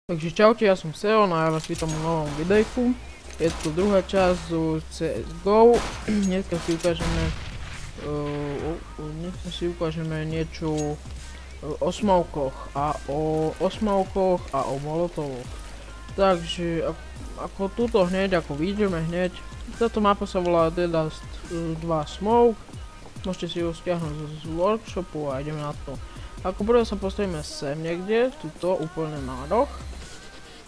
Takže čaute, ja som Seon a ja vás vítam v novom videjku. Je to druhá časť z CSGO. Dneska si ukážeme niečo o osmovkoch a o molotovoch. Takže ako tuto hneď, ako vidíme hneď, táto mapa sa volá Dead Last 2 Smoke. Môžete si ho stiahnuť z workshopu a ideme na to. Ako prvé sa postavíme sem niekde, tuto úplne na roh.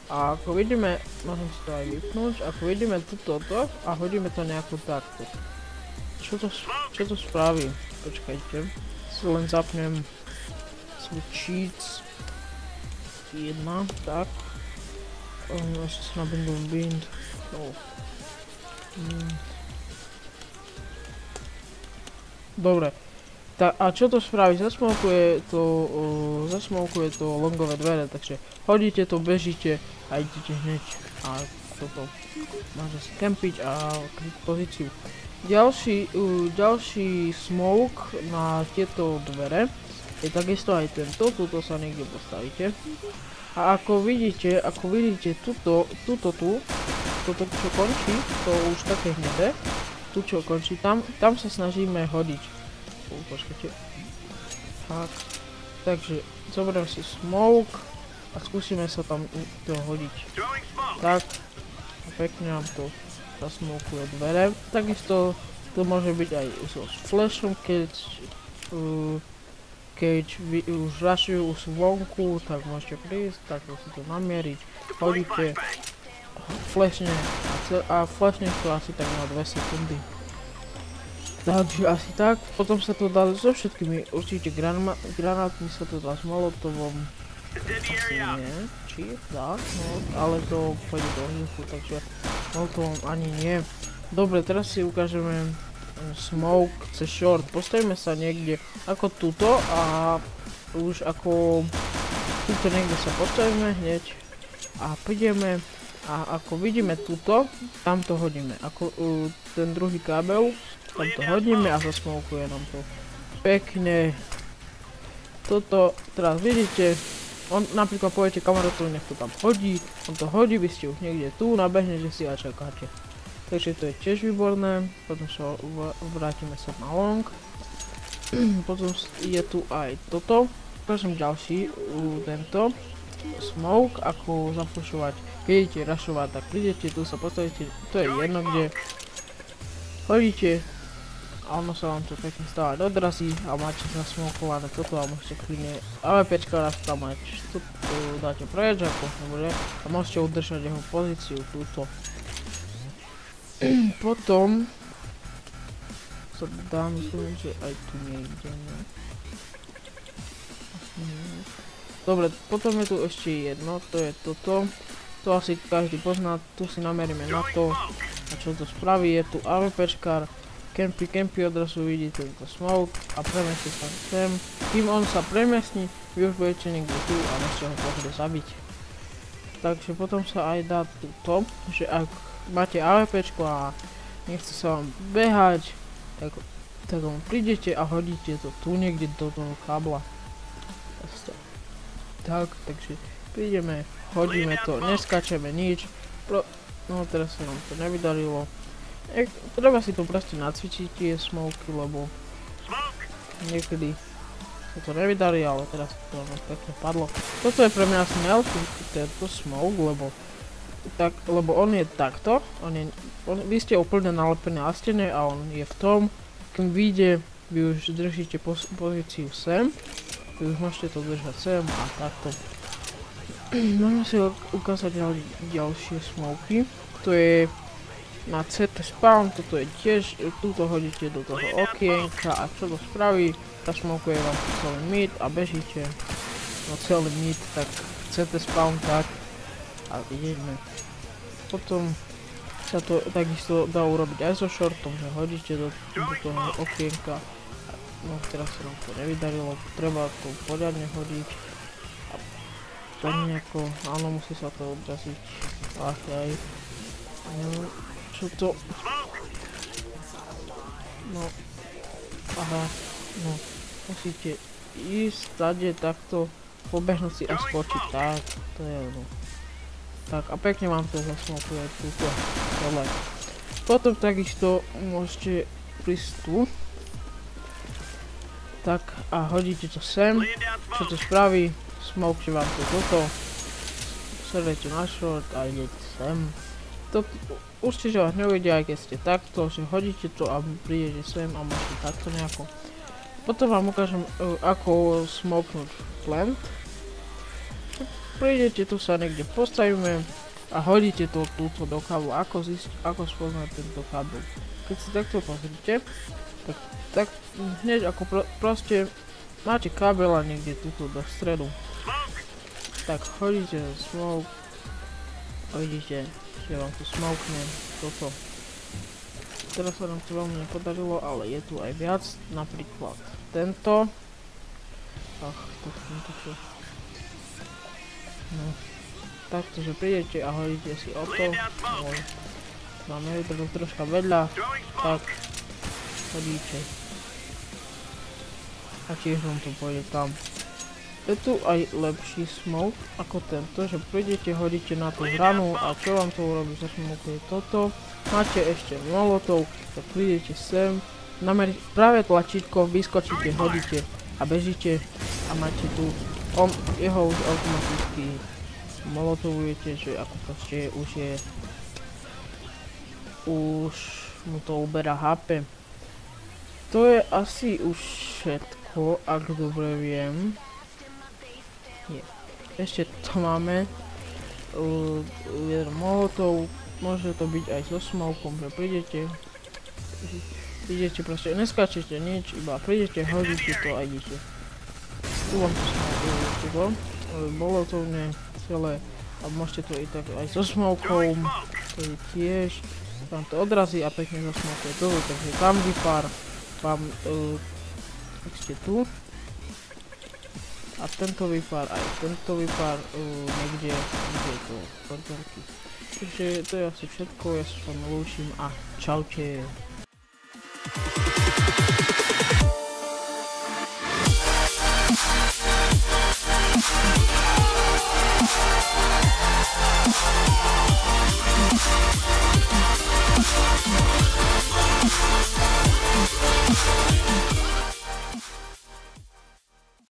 A ako vidíme, môžem si to aj vypnúť, ako vidíme toto a hodíme to nejako takto. Čo to spraví? Počkajte, si len zapnem svoj cheats. 1, tak. Ešte sa nabindul bind. Dobre. A čo to spraví? Zasmokuje to longové dvere, takže hodíte to, bežíte a idete hneď a toto môže si kempiť a kryť pozíciu. Ďalší smoke na tieto dvere je takisto aj tento, tuto sa niekde postavíte. A ako vidíte toto čo končí, to už také hnedé, tu čo končí, tam sa snažíme hodiť. Počkajte. Tak. Takže zoberiem si smoke a skúsime sa tam to hodiť. Tak. A pekne nám to zasmokuje dvere. Takisto to môže byť aj so flashom, keď vy už rashujú vonku, tak môžete prísť, tak si to namieriť. Hodíte, flashne a flashne to asi tak na 2 sekundy. Takže asi tak, potom sa to dá so všetkými, určite granátmi sa to dá s molotovom, asi nie, či dá, no, ale to pôjde do hýchu, takže molotovom ani nie. Dobre, teraz si ukážeme smoke cez short, postavíme sa niekde ako tuto a už ako tuto niekde sa postavíme hneď a prídeme a ako vidíme tuto, tam to hodíme, ako ten druhý kábel. Tam to hodíme a zasmokuje nám to pekne. Toto teraz vidíte, on napríklad poviete kamarátovi, nech to tam hodí, on to hodí, vy ste už niekde tu, nabehnete si a čakáte. Takže to je tiež výborné, potom sa vrátime sa na long. Potom je tu aj toto, ukážem ďalší, tento smoke, ako zafušovať, keď idete rašovať, tak prídete, tu sa postavíte, to je jedno kde, hodíte a ono sa vám to pekne stáva do drazí a máte zasmokované toto a môžete kline AWPčka raz tam mať, tu dáte preč ako dobre a môžete udržať jeho pozíciu túto. Potom sa dá, myslím, že aj tu niekde, ne? Dobre, potom je tu ešte jedno, to je toto. To asi každý pozná, tu si nameríme na to a čo to spraví, je tu AWPčkar, kempy, odrazu vidíte tento smoke a premiestni sa sem. Kým on sa premiestni, vy už budete niekde tu a môžete ho pohode zabiť. Takže potom sa aj dá to, že ak máte AWPčko a nechce sa vám behať, tak vám prídete a hodíte to tu niekde do toho kábla. Tak, takže prídeme, hodíme to, neskačeme nič, no teraz sa nám to nevydarilo. Treba si to proste nacvičiť tie smoky, lebo niekedy sa to nevydarí, ale teraz to pekne padlo. Toto je pre mňa asi najlepší tento smoke, lebo on je takto, vy ste úplne nalepené na stene a on je v tom, kým vyjde, vy už držíte pozíciu sem, vy už môžete to držať sem a takto. Môžeme si ukázať ďalšie smoky, to je na CT spawn, toto je tiež, tuto hodíte do toho okienka a čo to spraví, zasmokuje vám celý mid a bežíte no celý mid, tak CT spawn tak a ideme. Potom sa to takisto dá urobiť aj so shortom, že hodíte do toho okienka, no teraz sa nám to nevydarilo, treba to poriadne hodiť a tak nejako, áno, musí sa to odraziť, aj. Čo to? No, aha, no, musíte ísť stade takto, pobehnúť si a skočiť, tak, to je ono. Tak a pekne vám to zasmokuje túto dole. Potom takisto môžete prísť tu. Tak a hodíte to sem. Čo to spraví? Smokne vám to toto. Sedete na short a idete sem. To určite vás neuvidia, aj keď ste takto, že hodíte to a prídete sem a môžete takto nejako. Potom vám ukážem, ako smoknúť plant. Prídete, tu sa niekde postavíme a hodíte to túto do káblu. Ako spoznať tento kábel? Keď si takto pozrite, tak hneď ako proste máte kábel a niekde túto do stredu. Tak hodíte smoke a vidíte, že vám tu smokne toto. Teraz sa nám to veľmi nepodarilo, ale je tu aj viac, napríklad tento. Tento čo? No, takto, že prídete a hodíte si o to. Máme to troška vedľa, tak hodíte. A tiež vám to pôjde tam. Je tu aj lepší smoke ako tento, že prídete, hodíte na tú hranu a čo vám to urobí, zasmokuje toto. Máte ešte molotov, tak prídete sem, práve tlačítko, vyskočíte, hodíte a bežíte a máte tu, jeho už automaticky molotovujete, že ako proste už mu to uberá HP. To je asi už všetko, ak dobre viem. Nie. Ešte to máme jeden molotov, môže to byť aj so smokom, že prídete proste, neskáčete nič, iba prídete, hodíte to a idete. Tu vám to smokuje, molotovne celé a môžete to i tak aj so smokom, to je tiež, tam to odrazí a pekne zasmokuje dolu, takže tam vypár, vám ste tu. A tento vypár, aj tento vypár, niekde je to portárky. Takže to je asi všetko, ja sa s vami lúčim a čaute.